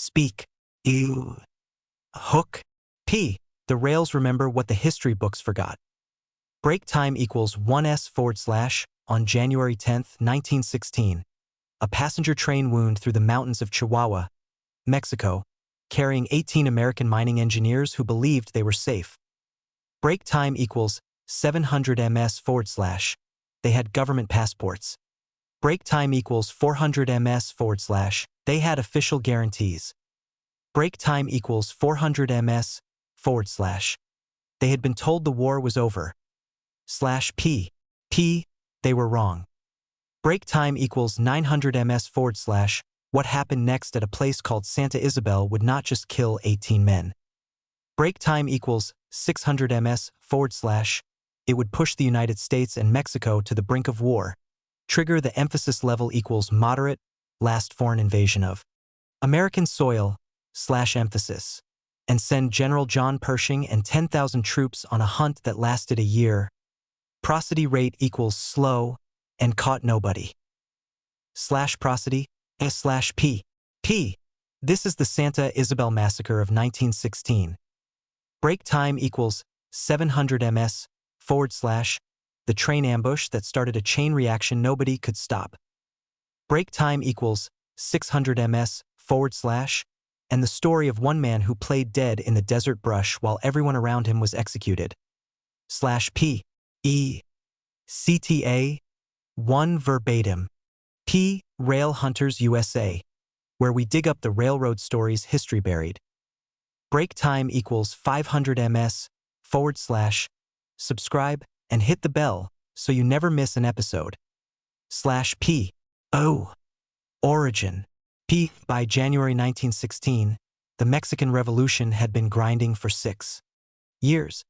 Speak. Ew. Hook. P. The rails remember what the history books forgot. Break time equals 1s/. On January 10, 1916, a passenger train wound through the mountains of Chihuahua, Mexico, carrying 18 American mining engineers who believed they were safe. Break time equals 700 ms/. They had government passports. Break time equals 400 ms/. They had official guarantees. Break time equals 400 ms/. They had been told the war was over. P. P. They were wrong. Break time equals 900 ms/. What happened next at a place called Santa Isabel would not just kill 18 men. Break time equals 600 ms/. It would push the United States and Mexico to the brink of war. Trigger the emphasis level equals moderate, last foreign invasion of American soil, /emphasis. And send General John Pershing and 10,000 troops on a hunt that lasted a year. Prosody rate equals slow, and caught nobody. Prosody, S/P. P. This is the Santa Isabel Massacre of 1916. Break time equals 700 ms/. The train ambush that started a chain reaction nobody could stop. Break time equals 600 ms/. And the story of one man who played dead in the desert brush while everyone around him was executed. P. E. CTA 1 verbatim. P. Rail Hunters USA, where we dig up the railroad stories history buried. Break time equals 500 ms/. Subscribe and hit the bell so you never miss an episode. P. O. Origin. P. By January 1916, the Mexican Revolution had been grinding for 6 years.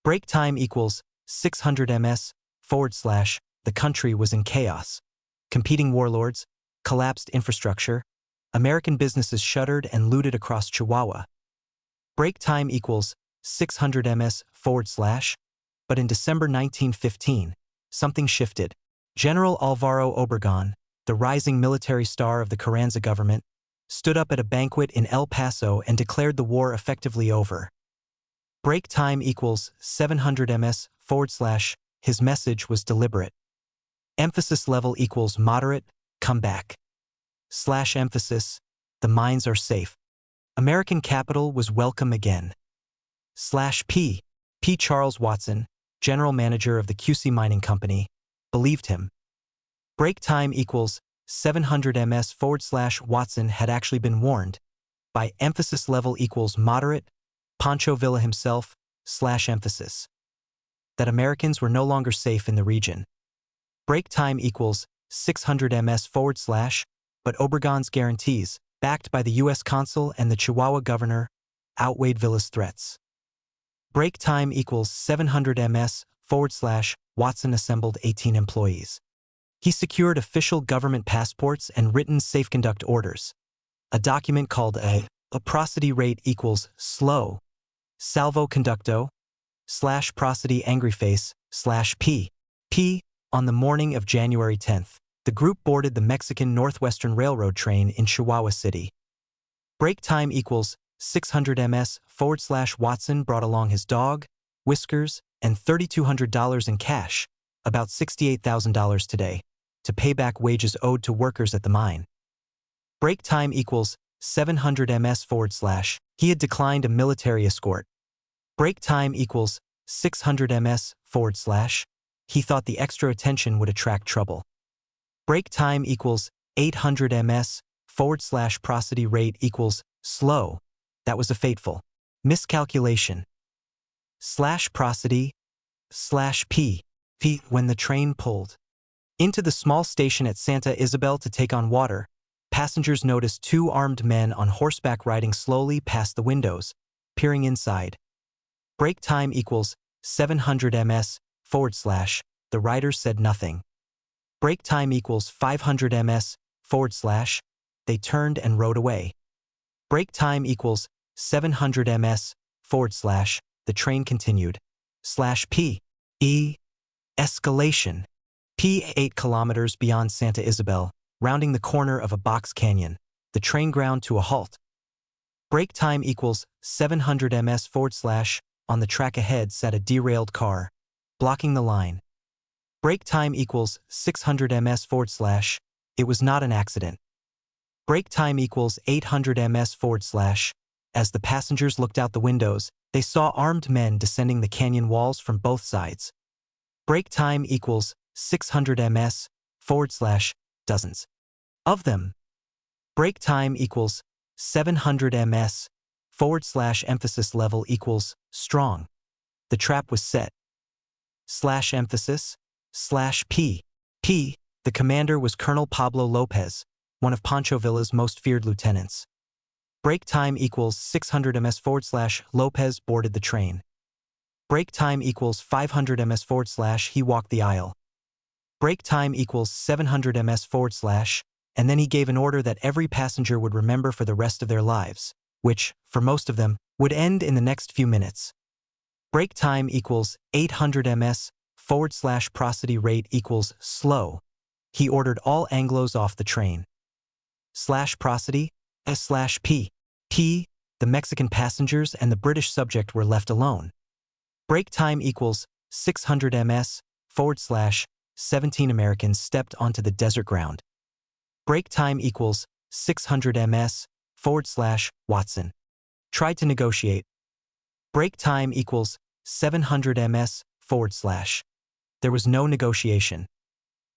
Break time equals 600 ms/. The country was in chaos. Competing warlords, collapsed infrastructure, American businesses shuttered and looted across Chihuahua. Break time equals 600 ms/. But in December 1915, something shifted. General Alvaro Obregón, the rising military star of the Carranza government, stood up at a banquet in El Paso and declared the war effectively over. Break time equals 700 ms/. His message was deliberate. Emphasis level equals moderate, come back. Emphasis, the mines are safe. American capital was welcome again. P. P. Charles Watson, general manager of the QC Mining Company, believed him. Break time equals 700 ms/. Watson had actually been warned. By emphasis level equals moderate, Pancho Villa himself, emphasis. That Americans were no longer safe in the region. Break time equals 600 ms/. But Obregón's guarantees, backed by the U.S. consul and the Chihuahua governor, outweighed Villa's threats. Break time equals 700 ms/. Watson assembled 18 employees. He secured official government passports and written safe-conduct orders. A document called a prosody rate equals slow, salvo conducto, /prosody angry face, /p. P. On the morning of January 10th, the group boarded the Mexican Northwestern Railroad train in Chihuahua City. Break time equals 600 ms/. Watson brought along his dog, Whiskers, and $3,200 in cash, about $68,000 today, to pay back wages owed to workers at the mine. Break time equals 700 ms/. He had declined a military escort. Break time equals 600 ms/. He thought the extra attention would attract trouble. Break time equals 800 ms/. Prosody rate equals slow. That was a fateful miscalculation. Prosody /p. P. When the train pulled into the small station at Santa Isabel to take on water, passengers noticed 2 armed men on horseback riding slowly past the windows, peering inside. Break time equals 700 ms/. The riders said nothing. Break time equals 500 ms/. They turned and rode away. Break time equals 700 ms/. The train continued. P. E. Escalation. P. 8 kilometers beyond Santa Isabel, rounding the corner of a box canyon, the train ground to a halt. Brake time equals 700 ms forward slash. On the track ahead sat a derailed car, blocking the line. Brake time equals 600 ms forward slash. It was not an accident. Brake time equals 800 ms forward slash. As the passengers looked out the windows, they saw armed men descending the canyon walls from both sides. Brake time equals 600 ms forward slash. Dozens of them. Brake time equals 700 ms forward slash emphasis level equals strong. The trap was set. Slash emphasis slash P. P. The commander was Colonel Pablo Lopez, one of Pancho Villa's most feared lieutenants. Brake time equals 600 ms forward slash. Lopez boarded the train. Brake time equals 500 ms forward slash. He walked the aisle. Brake time equals 700 ms forward slash. And then he gave an order that every passenger would remember for the rest of their lives, which, for most of them, would end in the next few minutes. Brake time equals 800 ms forward slash. Prosody rate equals slow. He ordered all Anglos off the train. Slash prosody S slash P. P. The Mexican passengers and the British subject were left alone. Brake time equals 600 ms forward slash. 17 Americans stepped onto the desert ground. Brake time equals 600 ms forward slash. Watson tried to negotiate. Brake time equals 700 ms forward slash. There was no negotiation.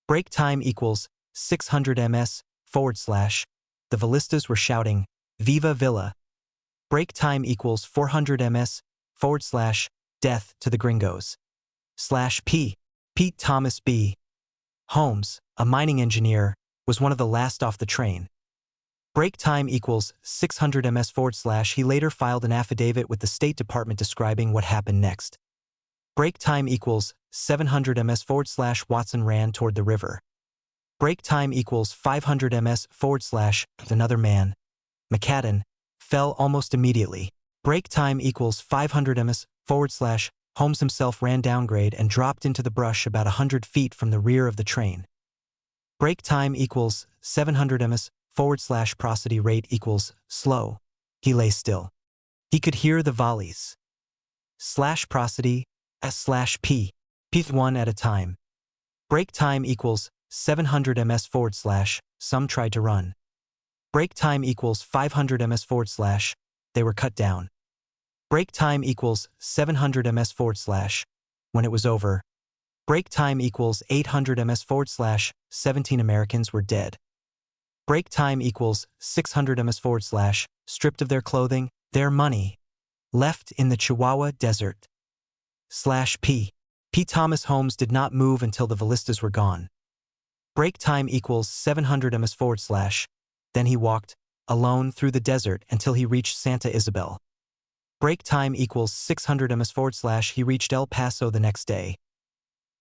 Brake time equals 600 ms forward slash. The Villistas were shouting, "Viva Villa!" Brake time equals 400 ms forward slash. Death to the gringos. Slash P. Pete Thomas B. Holmes, a mining engineer, was one of the last off the train. Brake time equals 600 ms forward slash. He later filed an affidavit with the State Department describing what happened next. Brake time equals 700 ms forward slash. Watson ran toward the river. Brake time equals 500 ms forward slash. Another man, McCadden, fell almost immediately. Brake time equals 500 ms forward slash. Holmes himself ran downgrade and dropped into the brush about 100 feet from the rear of the train. Brake time equals 700 ms forward slash. Prosody rate equals slow. He lay still. He could hear the volleys. Slash prosody S slash P. P one at a time. Brake time equals 700 ms forward slash. Some tried to run. Brake time equals 500 ms forward slash. They were cut down. Brake time equals 700 ms forward slash. When it was over. Brake time equals 800 ms forward slash. 17 Americans were dead. Brake time equals 600 ms forward slash. Stripped of their clothing, their money. Left in the Chihuahua desert. Slash P. P. Thomas Holmes did not move until the Villistas were gone. Brake time equals 700 ms forward slash. Then he walked, alone through the desert until he reached Santa Isabel. Brake time equals 600 ms forward slash. He reached El Paso the next day.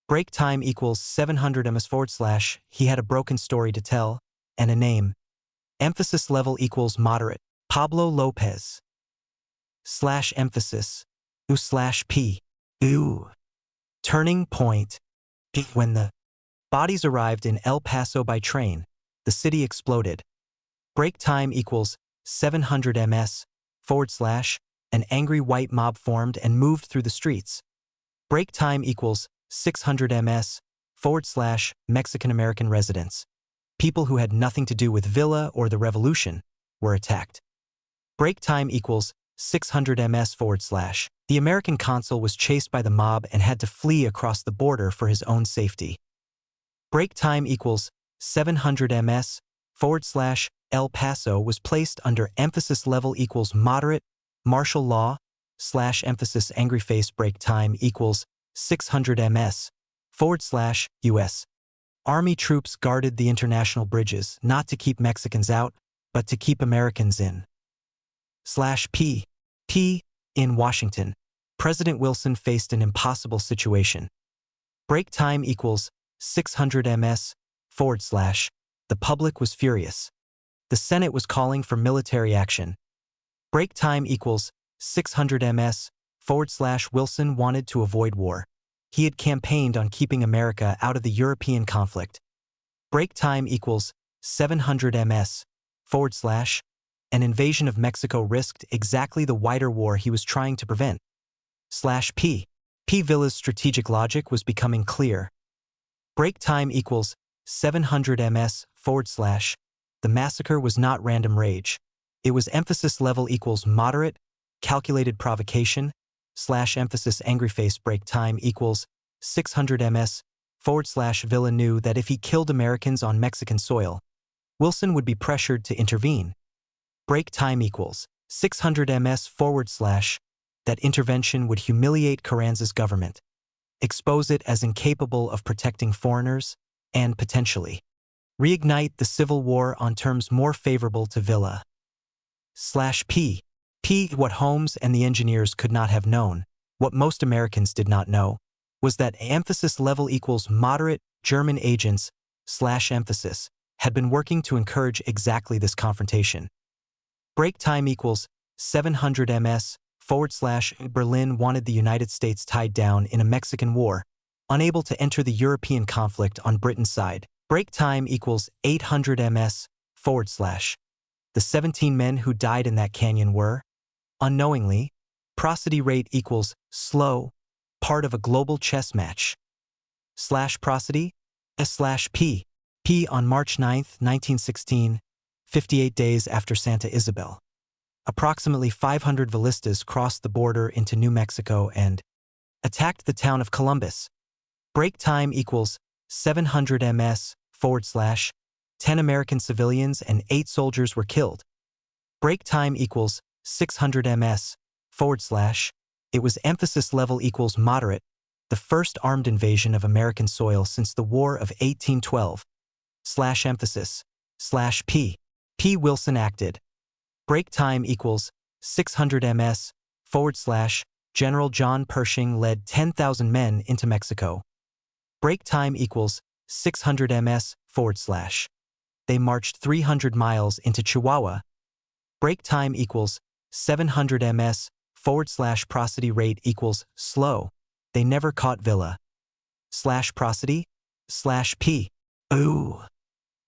Brake time equals 700 ms forward slash. He had a broken story to tell, and a name. Emphasis level equals moderate. Pablo Lopez. Slash emphasis. U slash P. Ooh. Turning point. When the bodies arrived in El Paso by train, the city exploded. Brake time equals 700 ms forward slash. An angry white mob formed and moved through the streets. Brake time equals 600 ms forward slash. Mexican-American residents, people who had nothing to do with Villa or the revolution, were attacked. Brake time equals 600 ms forward slash. The American consul was chased by the mob and had to flee across the border for his own safety. Brake time equals 700 ms forward slash. El Paso was placed under emphasis level equals moderate. Martial law slash emphasis. Angry face. Brake time equals 600 ms forward slash. U.S. Army troops guarded the international bridges not to keep Mexicans out, but to keep Americans in. Slash P. P. In Washington, President Wilson faced an impossible situation. Brake time equals 600 ms forward slash. The public was furious. The Senate was calling for military action. Brake time equals 600 ms forward slash. Wilson wanted to avoid war. He had campaigned on keeping America out of the European conflict. Brake time equals 700 ms forward slash. An invasion of Mexico risked exactly the wider war he was trying to prevent. /P. P. Villa's strategic logic was becoming clear. Break time equals 700 ms / The massacre was not random rage. It was emphasis level equals moderate, calculated provocation, / emphasis angry face. Break time equals 600 ms / Villa knew that if he killed Americans on Mexican soil, Wilson would be pressured to intervene. Break time equals 600 ms / That intervention would humiliate Carranza's government, expose it as incapable of protecting foreigners, and potentially reignite the Civil War on terms more favorable to Villa. /P. What Holmes and the engineers could not have known, what most Americans did not know, was that emphasis level equals moderate German agents / emphasis had been working to encourage exactly this confrontation. Break time equals 700 ms / Berlin wanted the United States tied down in a Mexican war, unable to enter the European conflict on Britain's side. Break time equals 800 ms / The 17 men who died in that canyon were, unknowingly, prosody rate equals slow, part of a global chess match. /prosody /P. P. On March 9, 1916, 58 days after Santa Isabel, approximately 500 Villistas crossed the border into New Mexico and attacked the town of Columbus. Break time equals 700 ms / 10 American civilians and 8 soldiers were killed. Break time equals 600 ms / It was emphasis level equals moderate, the first armed invasion of American soil since the War of 1812. /emphasis /P. P. Wilson acted. Break time equals 600 ms / General John Pershing led 10,000 men into Mexico. Break time equals 600 ms / They marched 300 miles into Chihuahua. Break time equals 700 ms / prosody rate equals slow. They never caught Villa. /prosody /P. Ooh.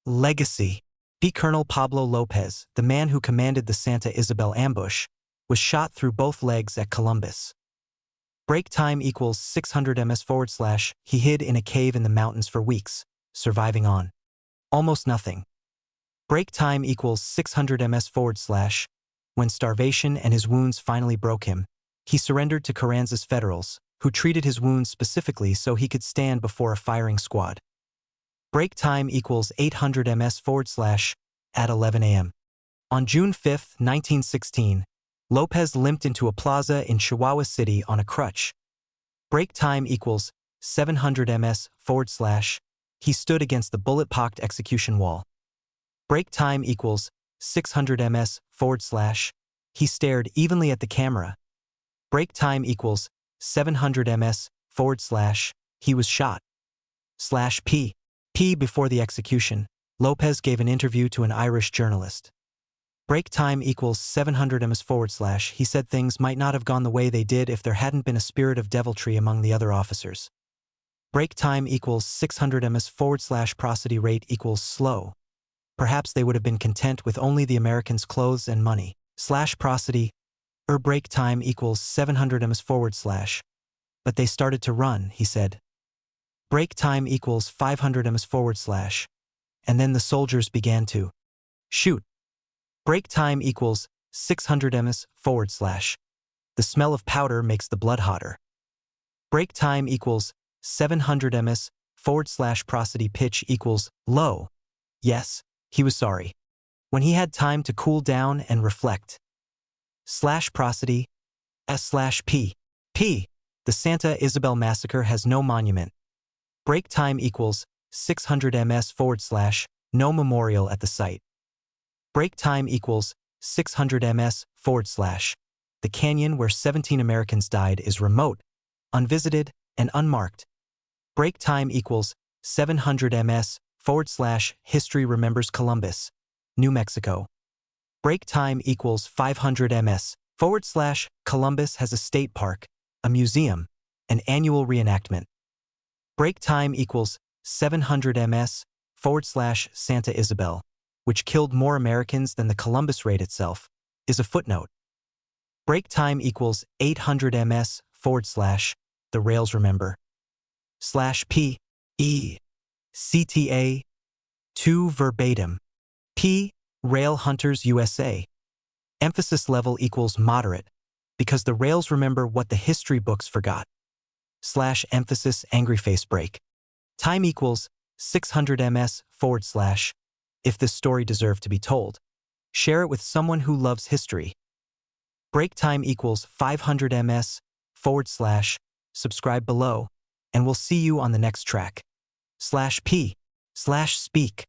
Legacy. Colonel Pablo Lopez, the man who commanded the Santa Isabel ambush, was shot through both legs at Columbus. Break time equals 600 ms / He hid in a cave in the mountains for weeks, surviving on almost nothing. Break time equals 600 ms / When starvation and his wounds finally broke him, he surrendered to Carranza's Federals, who treated his wounds specifically so he could stand before a firing squad. Break time equals 800 ms / At 11 a.m. On June 5, 1916, Lopez limped into a plaza in Chihuahua City on a crutch. Break time equals 700 ms / He stood against the bullet-pocked execution wall. Break time equals 600 ms / He stared evenly at the camera. Break time equals 700 ms / He was shot. /P. P. Before the execution, Lopez gave an interview to an Irish journalist. Break time equals 700 ms / He said things might not have gone the way they did if there hadn't been a spirit of deviltry among the other officers. Break time equals 600 ms / prosody rate equals slow. Perhaps they would have been content with only the Americans' clothes and money. /prosody break time equals 700 ms / But they started to run, he said. Break time equals 500 ms / And then the soldiers began to shoot. Break time equals 600 ms / The smell of powder makes the blood hotter. Break time equals 700 ms / prosody pitch equals low. Yes, he was sorry. When he had time to cool down and reflect. /prosody /P. P. The Santa Isabel Massacre has no monument. Break time equals 600 ms / No memorial at the site. Break time equals 600 ms / The canyon where 17 Americans died is remote, unvisited, and unmarked. Break time equals 700 ms / History remembers Columbus, New Mexico. Break time equals 500 ms / Columbus has a state park, a museum, an annual reenactment. Break time equals 700 ms / Santa Isabel, which killed more Americans than the Columbus raid itself, is a footnote. Break time equals 800 ms / the rails remember / p e cta 2 verbatim p rail hunters USA. Emphasis level equals moderate, because the rails remember what the history books forgot / emphasis angry face break. Time equals 600 ms / if this story deserved to be told. Share it with someone who loves history. Break time equals 500 ms / subscribe below, and we'll see you on the next track / p / speak.